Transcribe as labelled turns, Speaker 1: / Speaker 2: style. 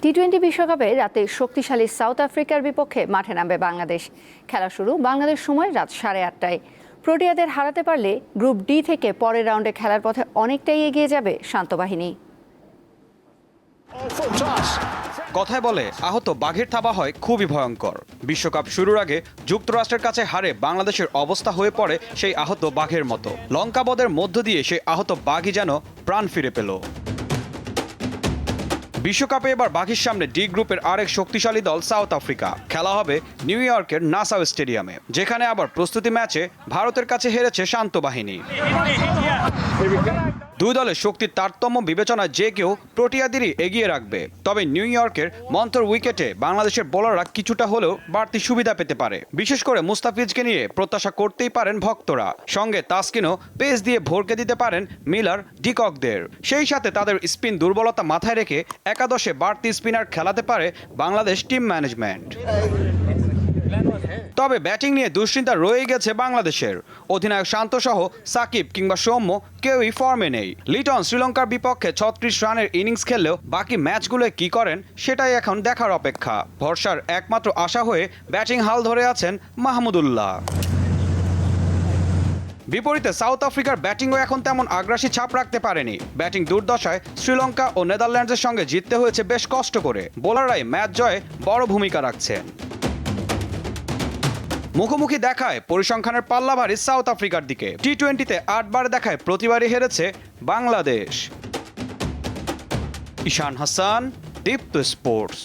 Speaker 1: টি-20 বিশ্বকাপে রাতে শক্তিশালী সাউথ আফ্রিকার বিপক্ষে মাঠে নামবে বাংলাদেশ। খেলা শুরু বাংলাদেশ সময় রাত 8:30টায়। প্রোটিয়াদের হারাতে পারলে গ্রুপ ডি থেকে পরের রাউন্ডে খেলার পথে অনেকটাই এগিয়ে যাবে শান্তবাহিনী।
Speaker 2: কথায় বলে আহত বাঘের থাবা হয় খুবই ভয়ঙ্কর। বিশ্বকাপ শুরুর আগে যুক্তরাষ্ট্রের কাছে হারে বাংলাদেশের অবস্থা হয়ে পড়ে সেই আহত বাঘের মতো। লঙ্কাবদের মধ্য দিয়ে সেই আহত বাঘই যেন প্রাণ ফিরে পেল। বিশ্বকাপে এবার বাঘের সামনে ডি গ্রুপের আরেক শক্তিশালী দল সাউথ আফ্রিকা। খেলা হবে নিউ ইয়র্কের নাসাউ স্টেডিয়ামে, যেখানে আবার প্রস্তুতি ম্যাচে ভারতের কাছে হেরেছে শান্ত বাহিনী। দুই দলের শক্তির তারতম্য বিবেচনায় যে কেউ প্রোটিয়াদেরই এগিয়ে রাখবে। তবে নিউ ইয়র্কের মন্থর উইকেটে বাংলাদেশের বোলাররা কিছুটা হলেও বাড়তি সুবিধা পেতে পারে। বিশেষ করে মুস্তাফিজকে নিয়ে প্রত্যাশা করতেই পারেন ভক্তরা। সঙ্গে তাসকিনও পেস দিয়ে ভরকে দিতে পারেন মিলার ডিককদের। সেই সাথে তাদের স্পিন দুর্বলতা মাথায় রেখে একাদশে বাড়তি স্পিনার খেলাতে পারে বাংলাদেশ টিম ম্যানেজমেন্ট। তবে ব্যাটিং নিয়ে দুশ্চিন্তা রয়ে গেছে বাংলাদেশের। অধিনায়ক শান্ত সহ সাকিব কিংবা সৌম্য কেউই ফর্মে নেই। লিটন শ্রীলঙ্কার বিপক্ষে 36 রানের ইনিংস খেললেও বাকি ম্যাচগুলোয় কি করেন সেটাই এখন দেখার অপেক্ষা। ভরসার একমাত্র আশা হয়ে ব্যাটিং হাল ধরে আছেন মাহমুদুল্লাহ। বিপরীতে সাউথ আফ্রিকার ব্যাটিংও এখন তেমন আগ্রাসী ছাপ রাখতে পারেনি। ব্যাটিং দুর্দশায় শ্রীলঙ্কা ও নেদারল্যান্ডসের সঙ্গে জিততে হয়েছে বেশ কষ্ট করে। বোলাররাই ম্যাচ জয়ে বড় ভূমিকা রাখছেন। মুখোমুখি দেখায় পরিসংখ্যানের পাল্লা ভারী সাউথ আফ্রিকার দিকে। টি-20তে 8 বার দেখায় প্রতিবারই হেরেছে বাংলাদেশ। ঈশান হাসান, দীপ্ত স্পোর্টস।